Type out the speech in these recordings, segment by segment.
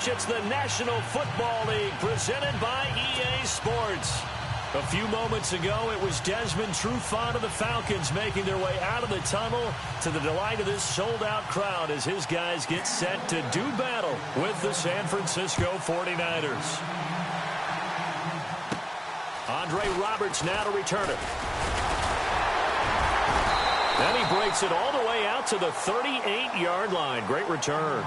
match. It's the National Football League presented by EA Sports. A few moments ago, it was Desmond Trufant of the Falcons making their way out of the tunnel to the delight of this sold-out crowd as his guys get set to do battle with the San Francisco 49ers. Andre Roberts now to return it. Then he breaks it all the way out to the 38-yard line. Great return.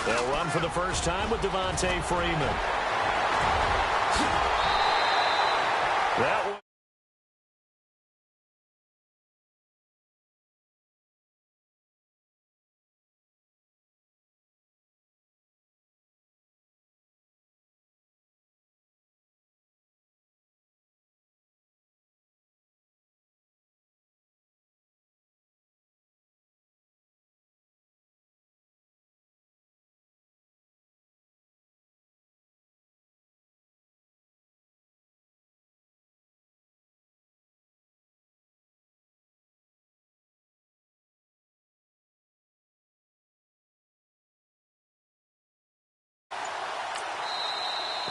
They'll run for the first time with Devontae Freeman. That one.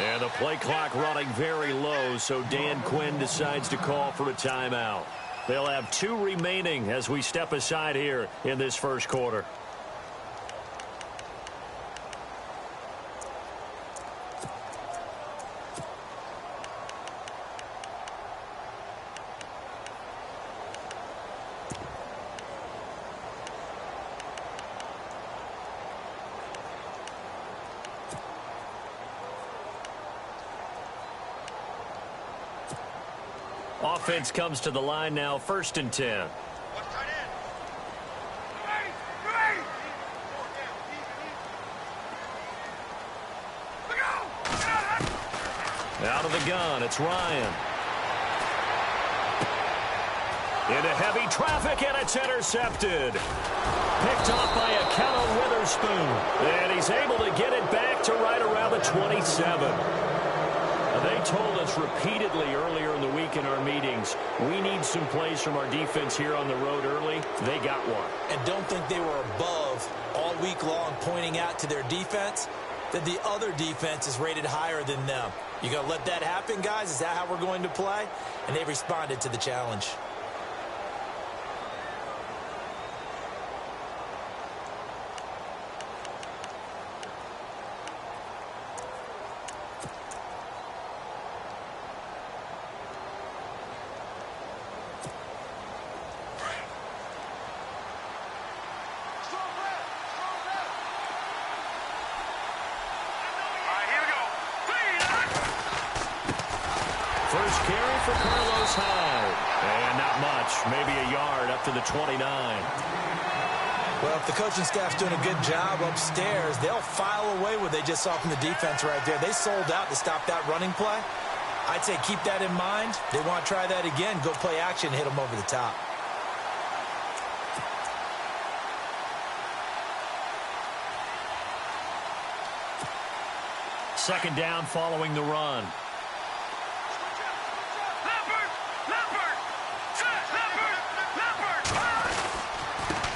And the play clock running very low, so Dan Quinn decides to call for a timeout. They'll have 2 remaining as we step aside here in this first quarter. Offense comes to the line now, 1st and 10. Out of the gun, it's Ryan. Into heavy traffic, and it's intercepted. Picked off by Akello Witherspoon. And he's able to get it back to right around the 27. They told us repeatedly earlier in the week in our meetings, we need some plays from our defense here on the road early. They got one. And don't think they were above all week long pointing out to their defense that the other defense is rated higher than them. You going to let that happen, guys? Is that how we're going to play? And they responded to the challenge. First carry for Carlos Hyde. And not much, maybe a yard up to the 29. Well, if the coaching staff's doing a good job upstairs, they'll file away what they just saw from the defense right there. They sold out to stop that running play. I'd say keep that in mind. They want to try that again, go play action, hit them over the top. second down following the run.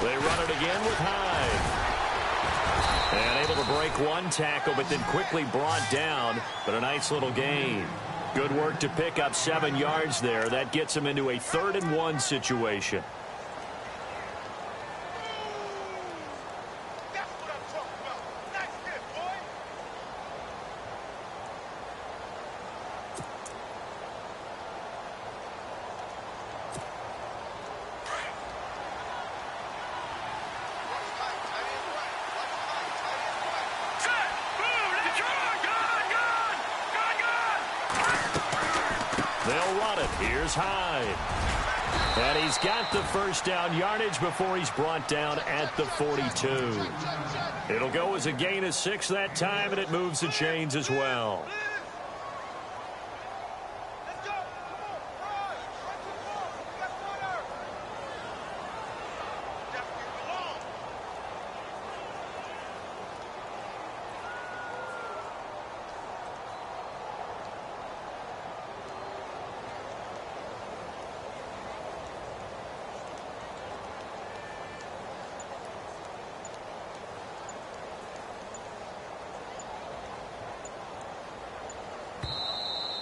They run it again with Hyde. And able to break one tackle, but then quickly brought down. But a nice little gain. Good work to pick up 7 yards there. That gets them into a 3rd-and-1 situation. They'll run it. Here's Hyde. And he's got the first down yardage before he's brought down at the 42. It'll go as a gain of 6 that time, and it moves the chains as well.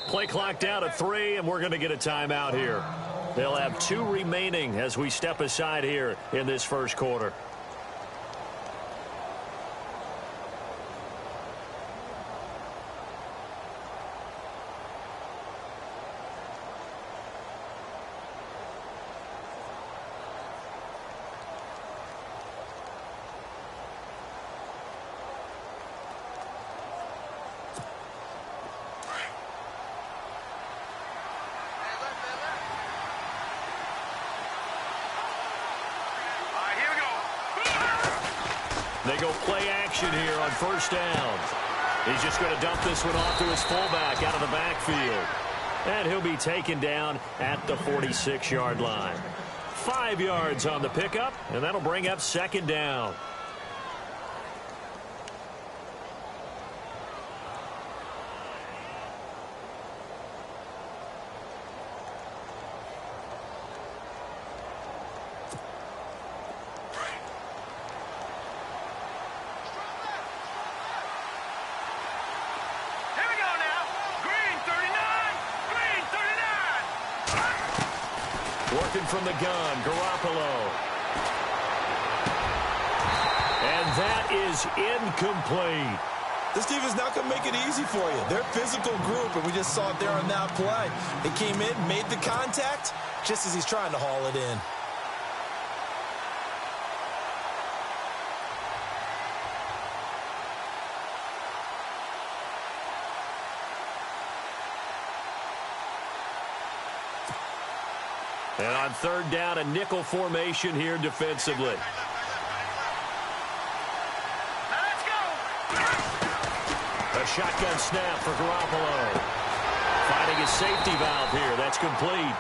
Play clock down to 3, and we're going to get a timeout here. They'll have 2 remaining as we step aside here in this first quarter. They go play action here on first down. He's just going to dump this one off to his fullback out of the backfield. And he'll be taken down at the 46-yard line. 5 yards on the pickup, and that'll bring up second down. Working from the gun, Garoppolo. And that is incomplete. This defense is not going to make it easy for you. They're a physical group, and we just saw it there on that play. It came in, made the contact, just as he's trying to haul it in. And on third down, a nickel formation here defensively. Let's go. A shotgun snap for Garoppolo. Finding his safety valve here. That's complete.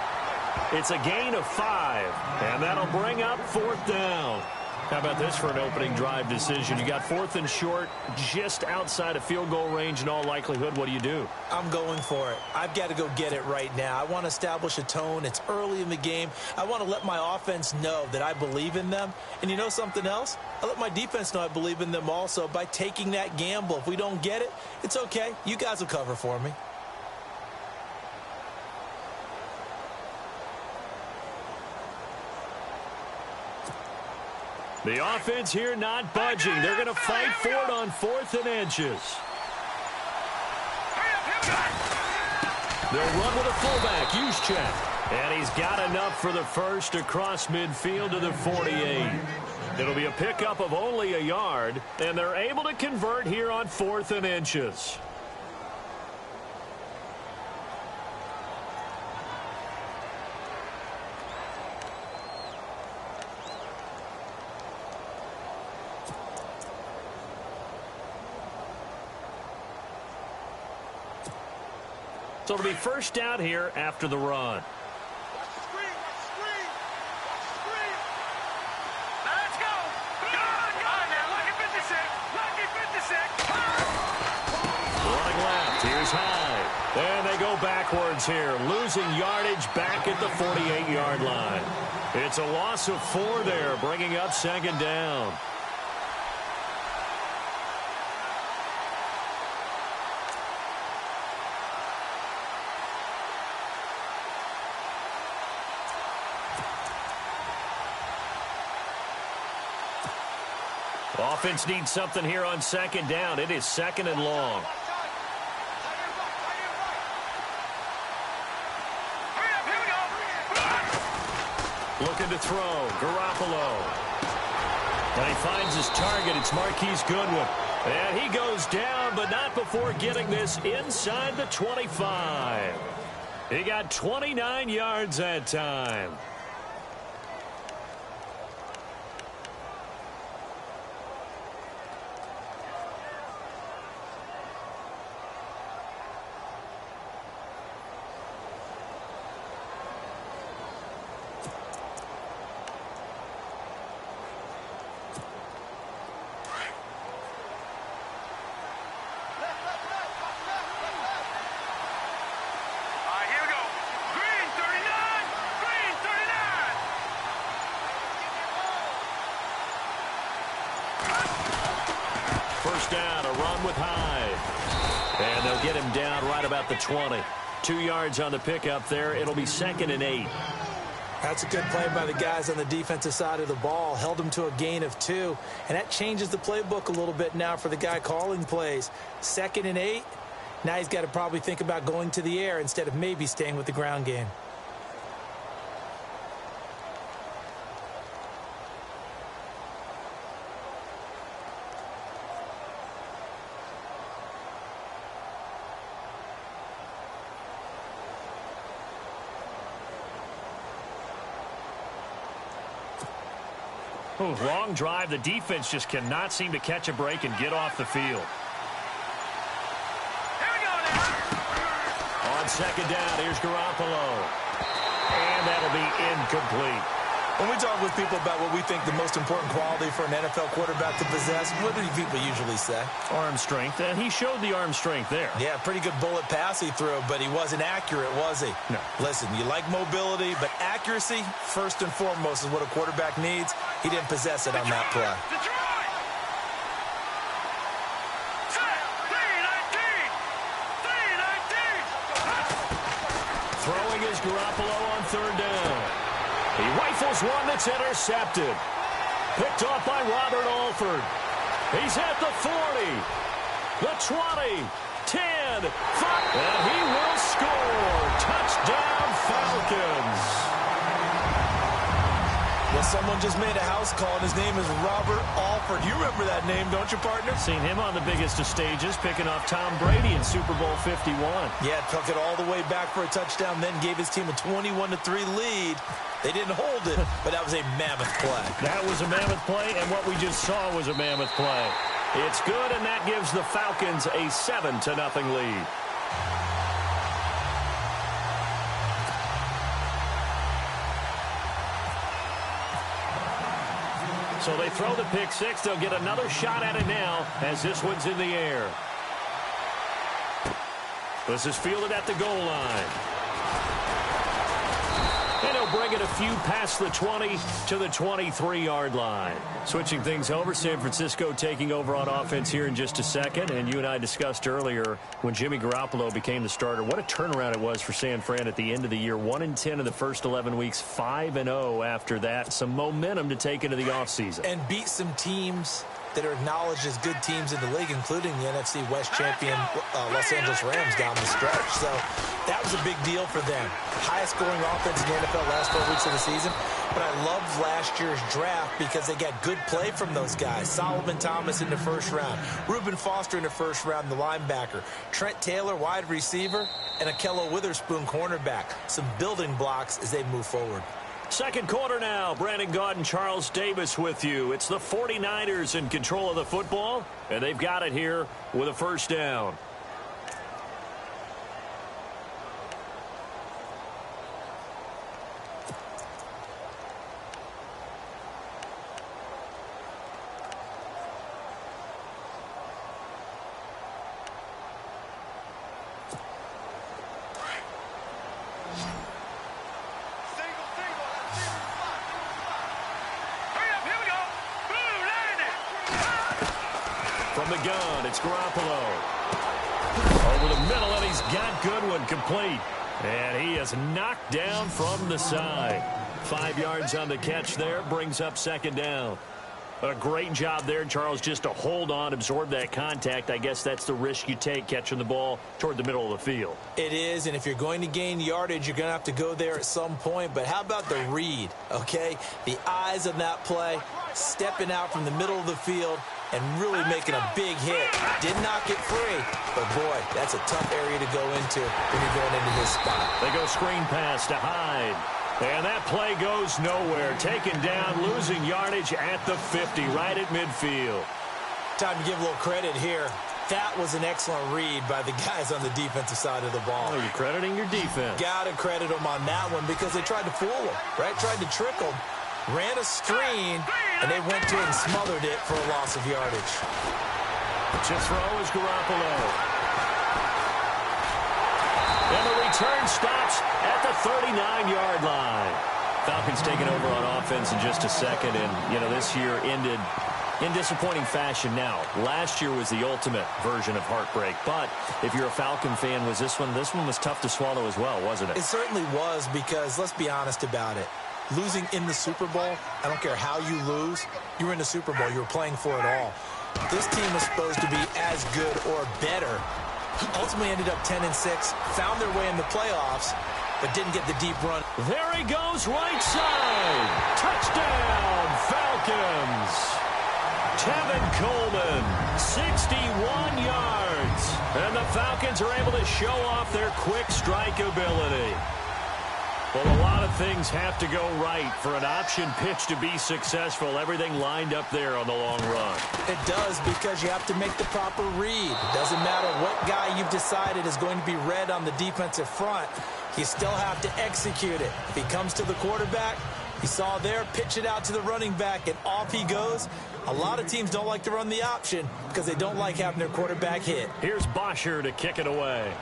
It's a gain of 5, and that'll bring up 4th down. How about this for an opening drive decision? You got 4th and short, just outside of field goal range in all likelihood. What do you do? I'm going for it. I've got to go get it right now. I want to establish a tone. It's early in the game. I want to let my offense know that I believe in them. And you know something else? I let my defense know I believe in them also by taking that gamble. If we don't get it, it's okay. You guys will cover for me. The offense here not budging. They're going to fight for it on 4th and inches. They'll run with a fullback, Juszczyk. And he's got enough for the first across midfield to the 48. It'll be a pickup of only a yard, and they're able to convert here on 4th and inches. So it'll be first down here after the run. Let's go. Go on now. Lucky 56. Lucky 56. Running Here's Hyde. And they go backwards here, losing yardage back at the 48-yard line. It's a loss of 4 there, bringing up second down. Offense needs something here on second down. It is second and long. Looking to throw. Garoppolo. And he finds his target. It's Marquise Goodwin. And he goes down, but not before getting this inside the 25. He got 29 yards that time. First down, a run with Hyde. And they'll get him down right about the 20. 2 yards on the pickup there. It'll be second and 8. That's a good play by the guys on the defensive side of the ball. Held them to a gain of 2. And that changes the playbook a little bit now for the guy calling plays. Second and 8. Now he's got to probably think about going to the air instead of maybe staying with the ground game. Oh, long drive. The defense just cannot seem to catch a break and get off the field. Here we go now. On second down, here's Garoppolo. And that'll be incomplete. When we talk with people about what we think the most important quality for an NFL quarterback to possess, what do people usually say? Arm strength, and he showed the arm strength there. Yeah, pretty good bullet pass he threw, but he wasn't accurate, was he? No. Listen, you like mobility, but accuracy, first and foremost, is what a quarterback needs. He didn't possess it on that play. Detroit! Set! 3-19! Throwing is Garoppolo on third down. He rifles one that's intercepted. Picked off by Robert Alford. He's at the 40, the 20, 10, 5, and he will score. Touchdown, Falcons. Well, someone just made a house call, and his name is Robert Alford. You remember that name, don't you, partner? Seen him on the biggest of stages, picking off Tom Brady in Super Bowl 51. Yeah, took it all the way back for a touchdown, then gave his team a 21-3 lead. They didn't hold it, but that was a mammoth play. That was a mammoth play, and what we just saw was a mammoth play. It's good, and that gives the Falcons a 7-0 lead. So they throw the pick six. They'll get another shot at it now as this one's in the air. This is fielded at the goal line. And he'll bring it a few past the 20 to the 23-yard line. Switching things over, San Francisco taking over on offense here in just a second. And you and I discussed earlier when Jimmy Garoppolo became the starter, what a turnaround it was for San Fran at the end of the year. 1-10 in the first 11 weeks, 5-0 after that. Some momentum to take into the offseason. And beat some teams that are acknowledged as good teams in the league, including the NFC West champion Los Angeles Rams down the stretch. So that was a big deal for them. Highest scoring offense in the NFL last 4 weeks of the season. But I loved last year's draft because they got good play from those guys. Solomon Thomas in the first round. Reuben Foster in the first round, the linebacker. Trent Taylor, wide receiver. And Akello Witherspoon, cornerback. Some building blocks as they move forward. Second quarter now. Brandon Gaudin, Charles Davis with you. It's the 49ers in control of the football, and they've got it here with a first down. the gun, it's Garoppolo. Over the middle, and he's got Goodwin complete. And he is knocked down from the side. 5 yards on the catch there, brings up second down. A great job there, Charles, just to hold on, absorb that contact. I guess that's the risk you take catching the ball toward the middle of the field. It is, and if you're going to gain yardage, you're going to have to go there at some point. But how about the read, okay? The eyes of that play, stepping out from the middle of the field and really making a big hit. Did not get free, but boy, that's a tough area to go into when you're going into this spot. They go screen pass to Hyde. And that play goes nowhere. Taken down, losing yardage at the 50, right at midfield. Time to give a little credit here. That was an excellent read by the guys on the defensive side of the ball. Oh, you're crediting your defense. Got to credit them on that one because they tried to fool them, right? Tried to trick them. Ran a screen, and they went to it and smothered it for a loss of yardage. To throw is Garoppolo. And the return stops at the 39-yard line. Falcons taking over on offense in just a second. And, you know, this year ended in disappointing fashion now. Last year was the ultimate version of heartbreak. But if you're a Falcon fan, was this one was tough to swallow as well, wasn't it? It certainly was because, let's be honest about it, losing in the Super Bowl, I don't care how you lose, you were in the Super Bowl. You were playing for it all. This team was supposed to be as good or better. Ultimately ended up 10-6, found their way in the playoffs, but didn't get the deep run. There he goes, right side. Touchdown, Falcons. Tevin Coleman, 61 yards. And the Falcons are able to show off their quick strike ability. Well, a lot of things have to go right for an option pitch to be successful. Everything lined up there on the long run. It does because you have to make the proper read. It doesn't matter what guy you've decided is going to be read on the defensive front. You still have to execute it. If he comes to the quarterback, you saw there, pitch it out to the running back, and off he goes. A lot of teams don't like to run the option because they don't like having their quarterback hit. Here's Bosher to kick it away.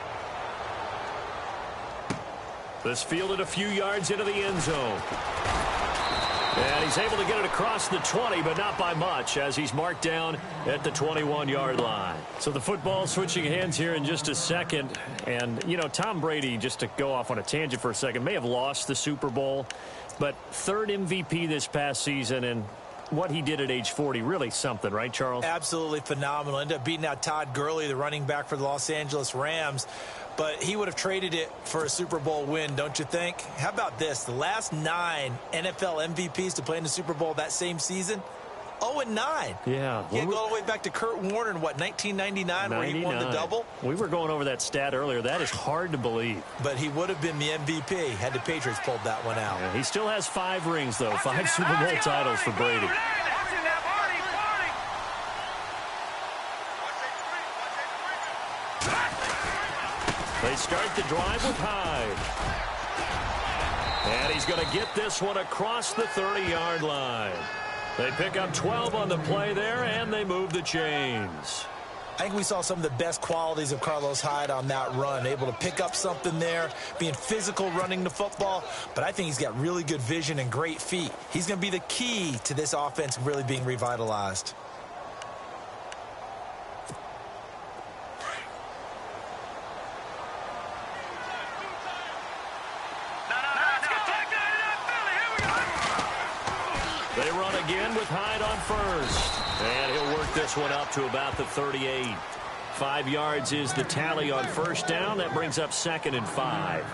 This fielded a few yards into the end zone. And he's able to get it across the 20, but not by much, as he's marked down at the 21-yard line. So the football switching hands here in just a second. And, you know, Tom Brady, just to go off on a tangent for a second, may have lost the Super Bowl, but third MVP this past season, and what he did at age 40, really something, right, Charles? Absolutely phenomenal. Ended up beating out Todd Gurley, the running back for the Los Angeles Rams. But he would have traded it for a Super Bowl win, don't you think? How about this? The last 9 NFL MVPs to play in the Super Bowl that same season, 0-9. Yeah. You go all the way back to Kurt Warner in, what, 1999, where he won the double? We were going over that stat earlier. That is hard to believe. But he would have been the MVP had the Patriots pulled that one out. Yeah, he still has 5 rings, though. 5 Super Bowl titles for Brady. They start the drive with Hyde. And he's going to get this one across the 30-yard line. They pick up 12 on the play there, and they move the chains. I think we saw some of the best qualities of Carlos Hyde on that run. Able to pick up something there, being physical running the football. But I think he's got really good vision and great feet. He's going to be the key to this offense really being revitalized. They run again with Hyde on first. And he'll work this one up to about the 38. 5 yards is the tally on first down. That brings up 2nd and 5.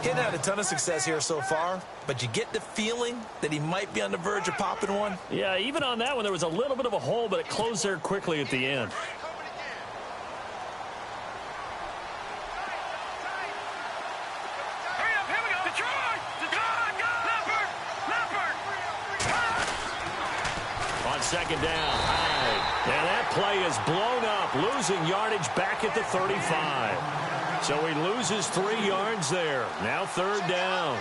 He hadn't had a ton of success here so far, but you get the feeling that he might be on the verge of popping one. Yeah, even on that one, there was a little bit of a hole, but it closed there quickly at the end. Second down, Hyde. And that play is blown up, losing yardage back at the 35. So he loses 3 yards there. Now 3rd down.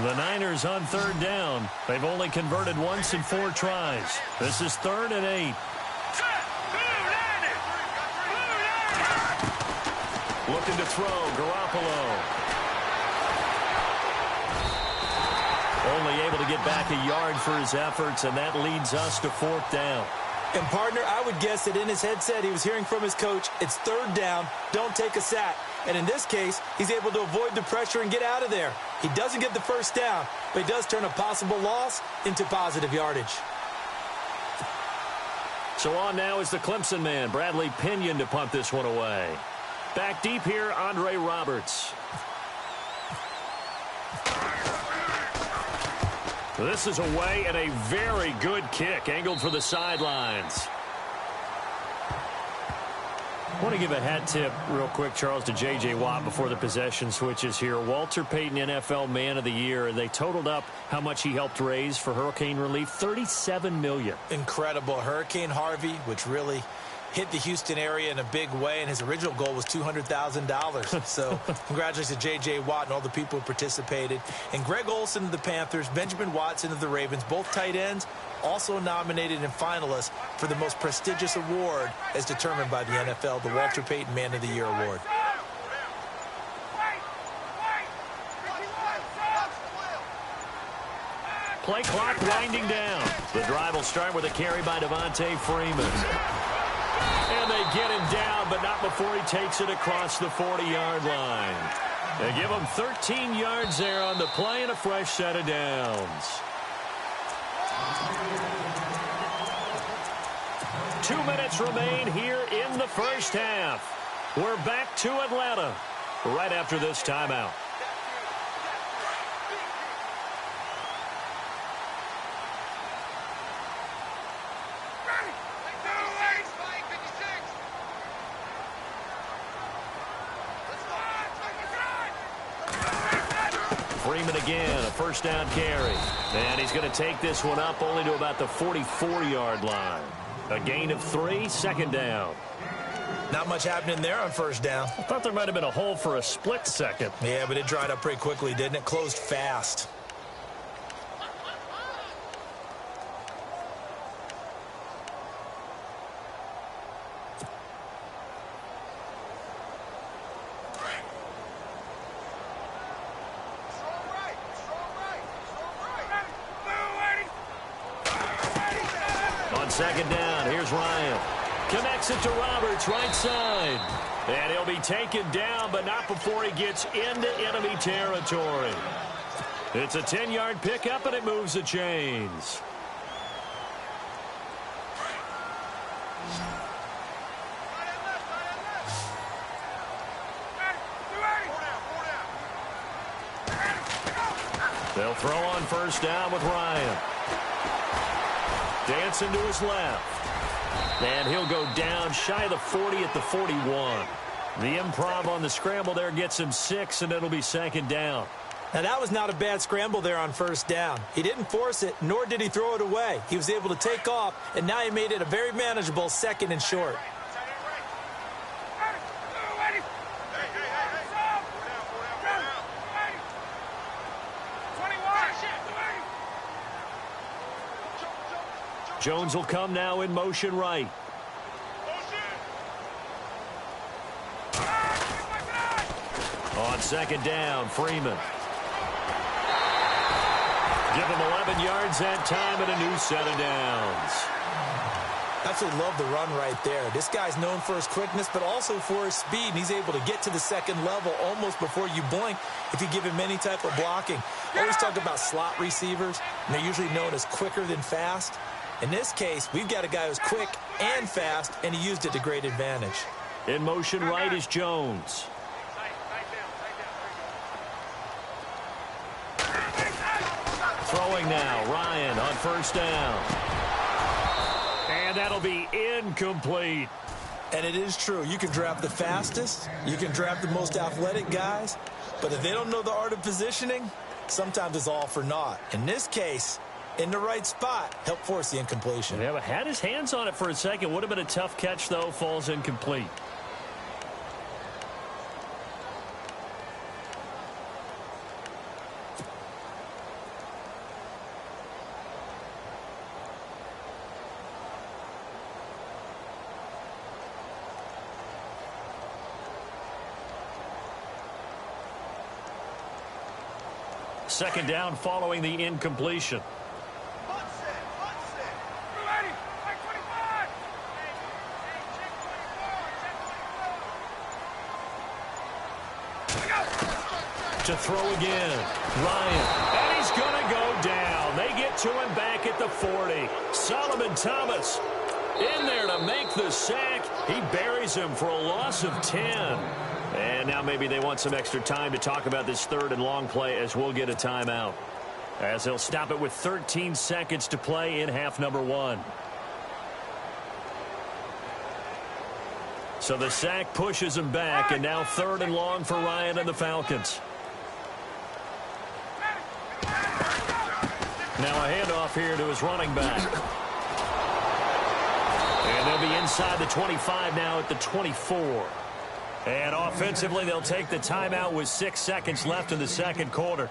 The Niners on third down. They've only converted once in 4 tries. This is 3rd and 8. Looking to throw, Garoppolo. Only able to get back a yard for his efforts, and that leads us to 4th down. And, partner, I would guess that in his headset he was hearing from his coach, it's 3rd down, don't take a sack. And in this case, he's able to avoid the pressure and get out of there. He doesn't get the first down, but he does turn a possible loss into positive yardage. So on now is the Clemson man, Bradley Pinion, to punt this one away. Back deep here, Andre Roberts. This is away and a very good kick, angled for the sidelines. I want to give a hat tip real quick, Charles, to J.J. Watt before the possession switches here. Walter Payton, NFL Man of the Year. They totaled up how much he helped raise for hurricane relief, $37 million. Incredible. Hurricane Harvey, which really hit the Houston area in a big way, and his original goal was $200,000. So congratulations to J.J. Watt and all the people who participated. And Greg Olsen of the Panthers, Benjamin Watson of the Ravens, both tight ends, also nominated and finalists for the most prestigious award as determined by the NFL, the Walter Payton Man of the Year Award. Play clock winding down. The drive will start with a carry by Devontae Freeman. And they get him down, but not before he takes it across the 40-yard line. They give him 13 yards there on the play and a fresh set of downs. 2 minutes remain here in the first half. We're back to Atlanta right after this timeout. Freeman again, a first down carry. And he's going to take this one up only to about the 44-yard line. A gain of 3, 2nd down. Not much happening there on first down. I thought there might have been a hole for a split second. Yeah, but it dried up pretty quickly, didn't it? Closed fast. On 2nd down, here's Ryan. Connects it to Roberts, right side. And he'll be taken down, but not before he gets into enemy territory. It's a 10-yard pickup, and it moves the chains. They'll throw on first down with Ryan. Dancing to his left. And he'll go down shy of the 40 at the 41. The improv on the scramble there gets him 6, and it'll be 2nd down. Now, that was not a bad scramble there on first down. He didn't force it, nor did he throw it away. He was able to take off, and now he made it a very manageable 2nd and short. Jones will come now in motion right. On 2nd down, Freeman. Give him 11 yards that time and a new set of downs. Absolutely love the run right there. This guy's known for his quickness, but also for his speed, and he's able to get to the 2nd level almost before you blink if you give him any type of blocking. I always talk about slot receivers, and they're usually known as quicker than fast. In this case, we've got a guy who's quick and fast, and he used it to great advantage. In motion right is Jones. Throwing now, Ryan on first down. And that'll be incomplete. And it is true. You can draft the fastest, you can draft the most athletic guys, but if they don't know the art of positioning, sometimes it's all for naught. In this case, in the right spot, help force the incompletion. Yeah, but had his hands on it for a second. Would have been a tough catch, though. Falls incomplete. Second down following the incompletion. To throw again. Ryan. And he's going to go down. They get to him back at the 40. Solomon Thomas in there to make the sack. He buries him for a loss of 10. And now maybe they want some extra time to talk about this third and long play as we'll get a timeout. As they'll stop it with 13 seconds to play in half number 1. So the sack pushes him back, and now third and long for Ryan and the Falcons. Now a handoff here to his running back. And they'll be inside the 25 now at the 24. And offensively, they'll take the timeout with 6 seconds left in the second quarter.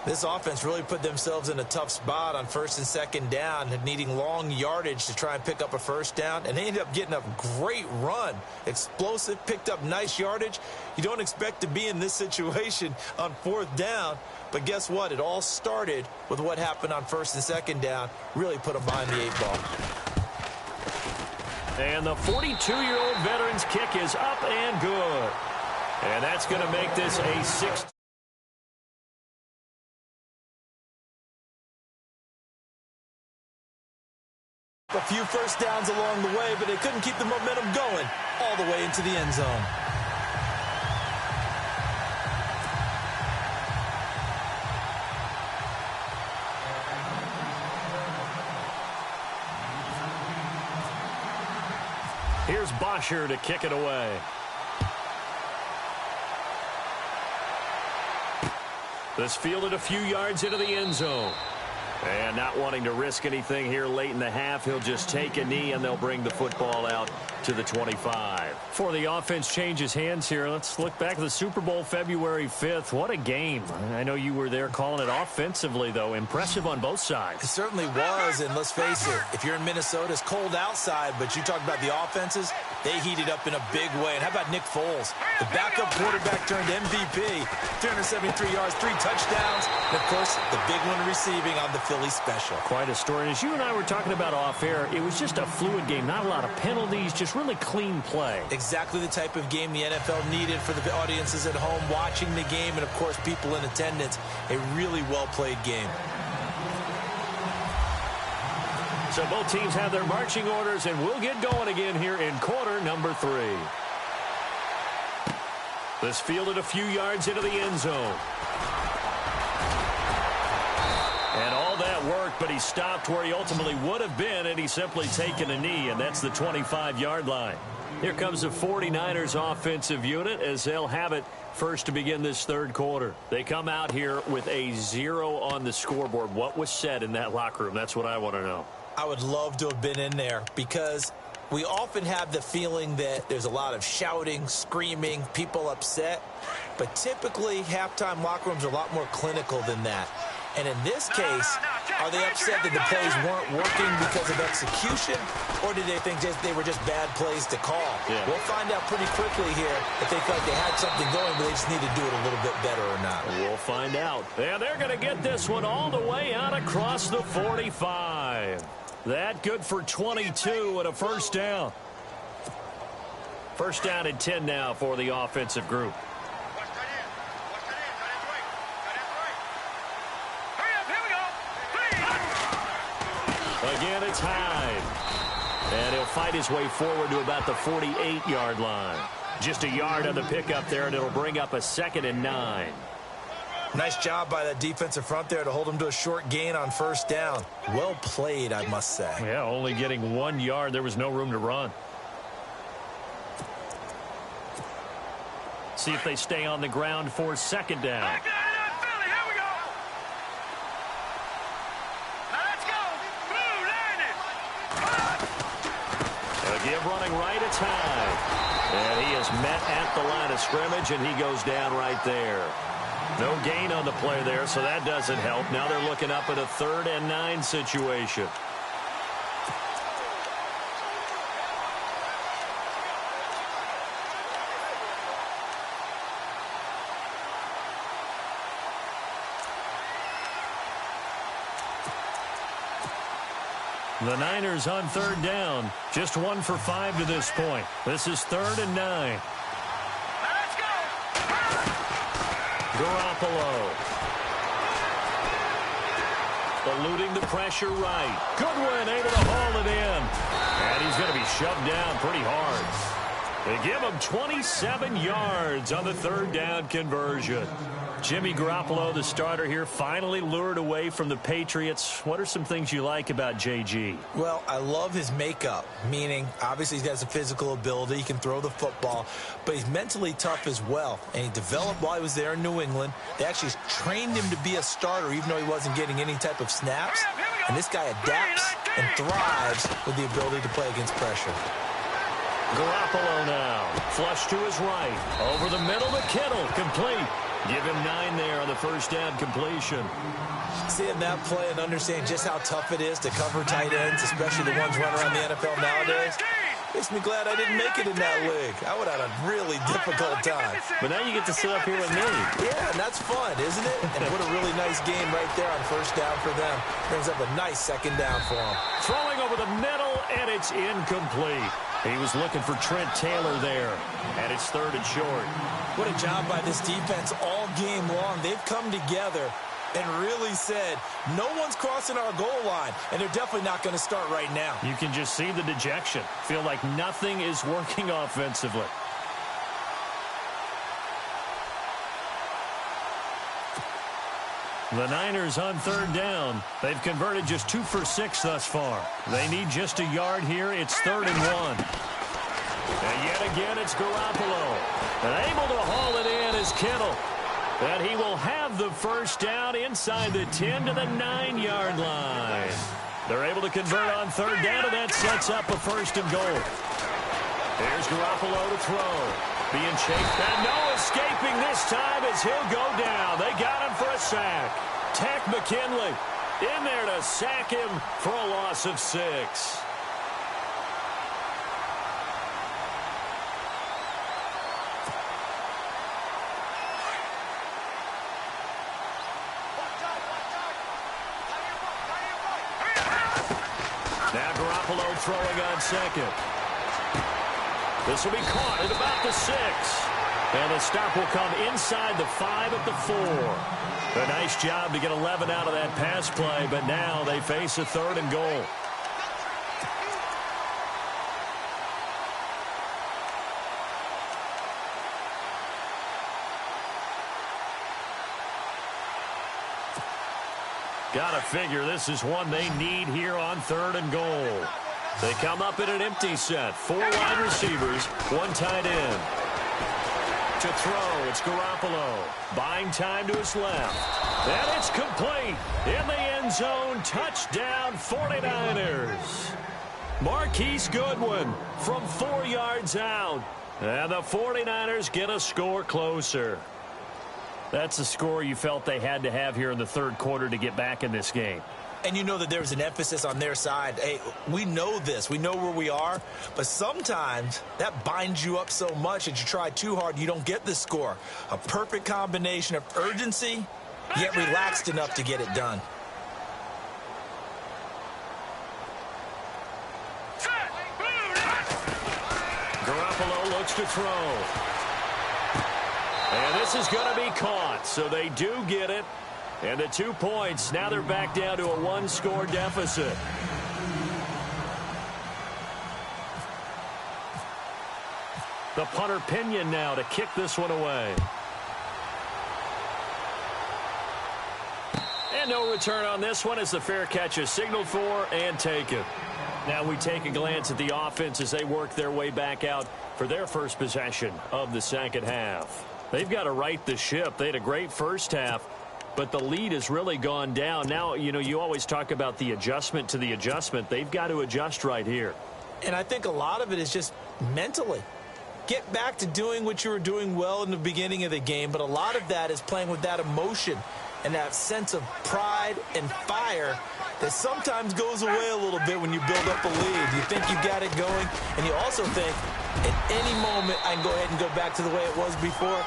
This offense really put themselves in a tough spot on first and second down, needing long yardage to try and pick up a first down, and they ended up getting a great run. Explosive, picked up nice yardage. You don't expect to be in this situation on fourth down, but guess what? It all started with what happened on first and second down. Really put them behind the 8 ball. And the 42-year-old veteran's kick is up and good. And that's going to make this a 6. A few first downs along the way, but they couldn't keep the momentum going all the way into the end zone. Here's Bosher to kick it away. This fielded a few yards into the end zone. And not wanting to risk anything here late in the half, he'll just take a knee and they'll bring the football out to the 25. Before the offense changes hands here, let's look back at the Super Bowl February 5th. What a game. I know you were there calling it offensively, though. Impressive on both sides. It certainly was, and let's face it, if you're in Minnesota, it's cold outside, but you talk about the offenses, they heated up in a big way. And how about Nick Foles? The backup quarterback turned MVP, 373 yards, 3 touchdowns, and, of course, the big one receiving on the Philly special. Quite a story. And as you and I were talking about off air, it was just a fluid game. Not a lot of penalties, just really clean play. Exactly the type of game the NFL needed for the audiences at home watching the game and, of course, people in attendance. A really well-played game. So both teams have their marching orders, and we'll get going again here in quarter number 3. This fielded a few yards into the end zone. And all that worked, but he stopped where he ultimately would have been, and he's simply taken a knee, and that's the 25-yard line. Here comes the 49ers offensive unit as they'll have it first to begin this third quarter. They come out here with a 0 on the scoreboard. What was said in that locker room? That's what I want to know. I would love to have been in there because we often have the feeling that there's a lot of shouting, screaming, people upset. But typically, halftime locker rooms are a lot more clinical than that. And in this case, are they upset that the plays weren't working because of execution, or did they think they were just bad plays to call? Yeah. We'll find out pretty quickly here if they felt they had something going, but they just need to do it a little bit better or not. We'll find out. And they're going to get this one all the way out across the 45. That good for 22 and a first down. First down and 10 now for the offensive group. Again, it's Hyde. And he'll fight his way forward to about the 48-yard line. Just a yard on the pickup there, and it'll bring up a 2nd and 9. Nice job by that defensive front there to hold him to a short gain on first down. Well played, I must say. Yeah, only getting 1 yard. There was no room to run. See if they stay on the ground for second down. Again, running right, it's Hyde. And he is met at the line of scrimmage, and he goes down right there. No gain on the play there, so that doesn't help. Now they're looking up at a 3rd and 9 situation. The Niners on third down. Just 1 for 5 to this point. This is 3rd and 9. Let's go. Garoppolo. Eluding the pressure right. Goodwin able to haul it in. And he's going to be shoved down pretty hard. They give him 27 yards on the 3rd down conversion. Jimmy Garoppolo, the starter here, finally lured away from the Patriots. What are some things you like about JG? Well, I love his makeup, meaning obviously he's got some physical ability. He can throw the football, but he's mentally tough as well. And he developed while he was there in New England. They actually trained him to be a starter even though he wasn't getting any type of snaps. And this guy adapts and thrives with the ability to play against pressure. Garoppolo now. Flush to his right. Over the middle to Kittle. Complete. Give him 9 there on the 1st down completion. Seeing that play and understanding just how tough it is to cover tight ends, especially the ones running around the NFL nowadays, makes me glad I didn't make it in that league. I would have had a really difficult time. But now you get to sit up here with me. Yeah, and that's fun, isn't it? And what a really nice game right there on 1st down for them. Brings up a nice 2nd down for them. Throwing over the middle, and it's incomplete. He was looking for Trent Taylor there, and it's 3rd and short. What a job by this defense all game long. They've come together and really said, no one's crossing our goal line, and they're definitely not going to start right now. You can just see the dejection. Feel like nothing is working offensively. The Niners on 3rd down. They've converted just 2 for 6 thus far. They need just a yard here. It's 3rd and 1. And yet again, it's Garoppolo. And able to haul it in is Kittle. And he will have the 1st down inside the 10 to the 9-yard line. They're able to convert on 3rd down, and that sets up a 1st and goal. There's Garoppolo to throw. Being chased, and no escaping this time as he'll go down. They got him for a sack. Tech McKinley in there to sack him for a loss of 6. Now Garoppolo throwing on 2nd. This will be caught at about the 6. And the stop will come inside the 5 at the 4. A nice job to get 11 out of that pass play, but now they face a 3rd and goal. Gotta figure this is one they need here on 3rd and goal. They come up in an empty set. 4 wide receivers, 1 tight end. To throw, it's Garoppolo. Buying time to his left. And it's complete. In the end zone, touchdown 49ers. Marquise Goodwin from 4 yards out. And the 49ers get a score closer. That's a score you felt they had to have here in the 3rd quarter to get back in this game. And you know that there's an emphasis on their side. Hey, we know this. We know where we are. But sometimes that binds you up so much that you try too hard, you don't get the score. A perfect combination of urgency, yet relaxed enough to get it done. Garoppolo looks to throw. And this is going to be caught, so they do get it. And the 2 points, now they're back down to a 1-score deficit. The punter Pinion now to kick this one away. And no return on this one as the fair catch is signaled for and taken. Now we take a glance at the offense as they work their way back out for their first possession of the 2nd half. They've got to right the ship. They had a great first half, but the lead has really gone down. Now, you know, you always talk about the adjustment to the adjustment. They've got to adjust right here. And I think a lot of it is just mentally. Get back to doing what you were doing well in the beginning of the game, but a lot of that is playing with that emotion and that sense of pride and fire that sometimes goes away a little bit when you build up a lead. You think you got it going, and you also think, at any moment, I can go ahead and go back to the way it was before.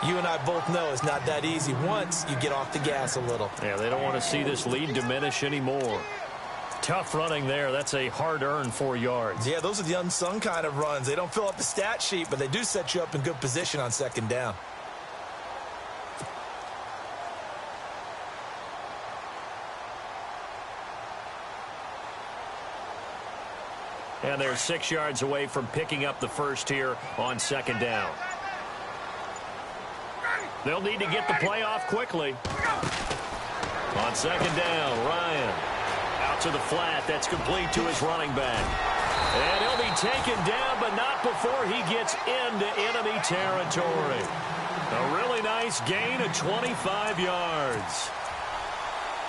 You and I both know it's not that easy once you get off the gas a little. Yeah, they don't want to see this lead diminish anymore. Tough running there. That's a hard-earned 4 yards. Yeah, those are the unsung kind of runs. They don't fill up the stat sheet, but they do set you up in good position on second down. And they're 6 yards away from picking up the first here on second down. They'll need to get the play off quickly. On second down, Ryan out to the flat. That's complete to his running back. And he'll be taken down, but not before he gets into enemy territory. A really nice gain of 25 yards.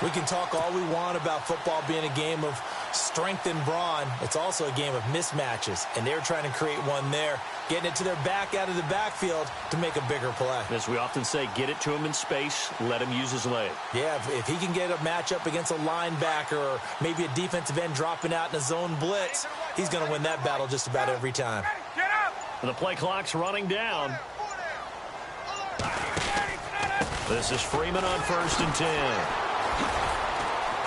We can talk all we want about football being a game of strength and brawn. It's also a game of mismatches, and they're trying to create one there, getting it to their back out of the backfield to make a bigger play. As we often say, get it to him in space, let him use his leg. Yeah, if he can get a matchup against a linebacker or maybe a defensive end dropping out in a zone blitz, he's going to win that battle just about every time. The play clock's running down. This is Freeman on 1st and 10.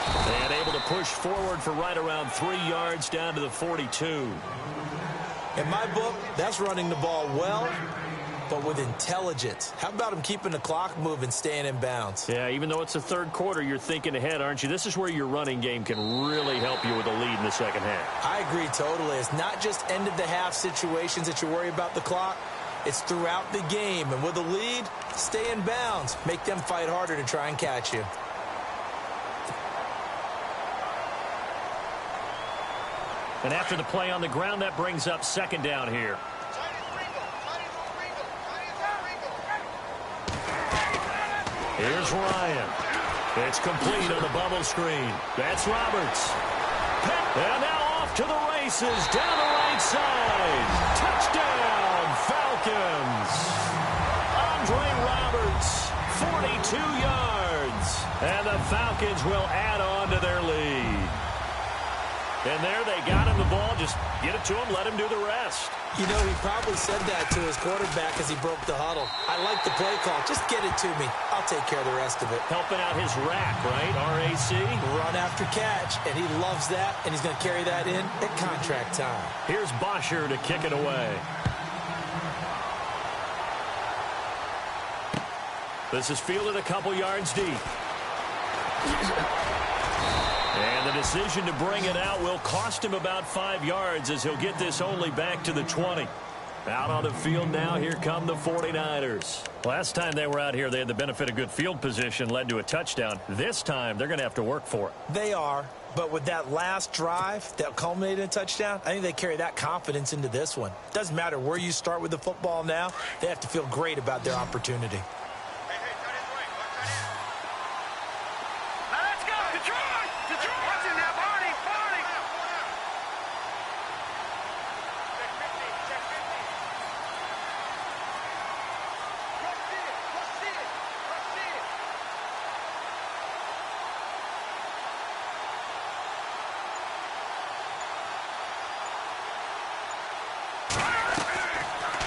And able to push forward for right around 3 yards down to the 42. In my book, that's running the ball well, but with intelligence. How about him keeping the clock moving, staying in bounds? Yeah, even though it's the third quarter, you're thinking ahead, aren't you? This is where your running game can really help you with a lead in the second half. I agree totally. It's not just end-of-the-half situations that you worry about the clock. It's throughout the game. And with a lead, stay in bounds. Make them fight harder to try and catch you. And after the play on the ground, that brings up second down here. Here's Ryan. It's complete on the bubble screen. That's Roberts. And now off to the races down the right side. Touchdown, Falcons. Andre Roberts, 42 yards. And the Falcons will add on to their lead. And there they got him the ball. Just get it to him, let him do the rest. You know, he probably said that to his quarterback as he broke the huddle. I like the play call. Just get it to me. I'll take care of the rest of it. Helping out his rack, right? RAC. Run after catch, and he loves that, and he's going to carry that in at contract time. Here's Bosher to kick it away. This is fielded a couple yards deep. And the decision to bring it out will cost him about 5 yards as he'll get this only back to the 20. Out on the field now, here come the 49ers. Last time they were out here, they had the benefit of good field position, led to a touchdown. This time, they're going to have to work for it. They are, but with that last drive that culminated in a touchdown, I think they carry that confidence into this one. Doesn't matter where you start with the football now, they have to feel great about their opportunity.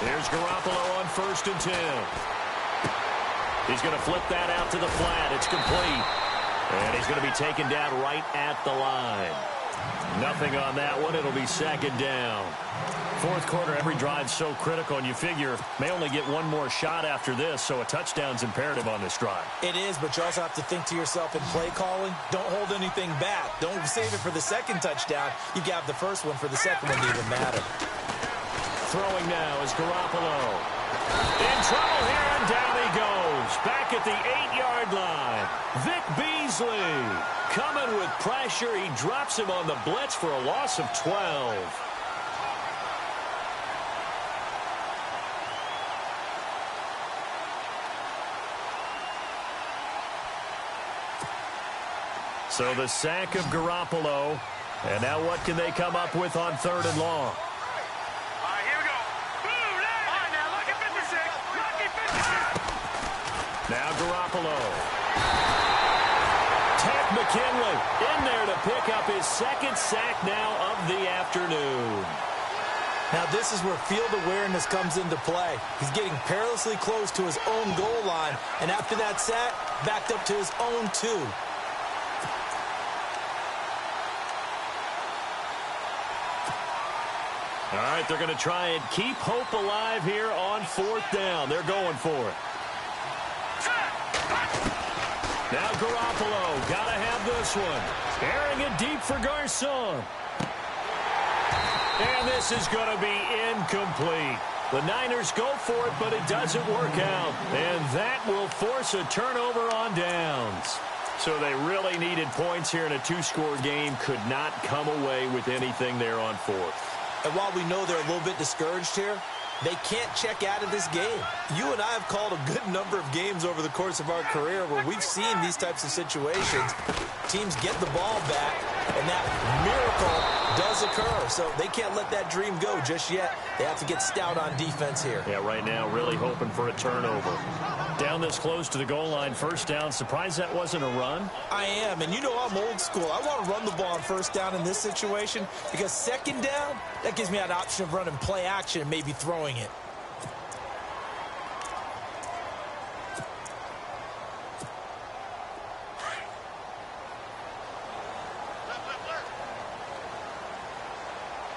Here's Garoppolo on 1st and 10. He's going to flip that out to the flat. It's complete. And he's going to be taken down right at the line. Nothing on that one. It'll be second down. Fourth quarter, every drive's so critical, and you figure may only get one more shot after this, so a touchdown's imperative on this drive. It is, but you also have to think to yourself in play calling, don't hold anything back. Don't save it for the second touchdown. You got the first one for the second one to even matter. Throwing now is Garoppolo. In trouble here, and down he goes. Back at the 8-yard line. Vic Beasley coming with pressure. He drops him on the blitz for a loss of 12. So the sack of Garoppolo. And now what can they come up with on 3rd and long? Now Garoppolo. Ted McKinley in there to pick up his second sack now of the afternoon. Now this is where field awareness comes into play. He's getting perilously close to his own goal line, and after that sack, backed up to his own 2. All right, they're going to try and keep hope alive here on 4th down. They're going for it. Now Garoppolo, got to have this one. Airing it deep for Garcon. And this is going to be incomplete. The Niners go for it, but it doesn't work out. And that will force a turnover on downs. So they really needed points here in a 2-score game. Could not come away with anything there on 4th. And while we know they're a little bit discouraged here, they can't check out of this game. You and I have called a good number of games over the course of our career where we've seen these types of situations. Teams get the ball back, and that miracle does occur. So they can't let that dream go just yet. They have to get stout on defense here. Yeah, right now really hoping for a turnover. Down this close to the goal line, 1st down. Surprised that wasn't a run? I am, and you know I'm old school. I want to run the ball on 1st down in this situation because 2nd down, that gives me that option of running play action and maybe throwing it.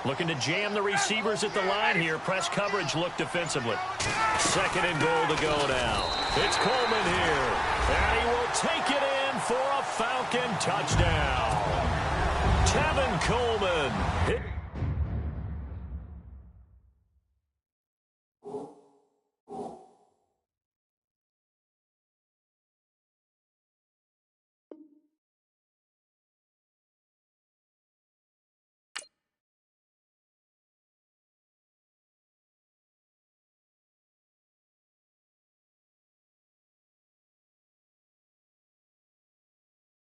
Looking to jam the receivers at the line here. Press coverage look defensively. 2nd and goal to go now. It's Coleman here. And he will take it in for a Falcon touchdown. Tevin Coleman hit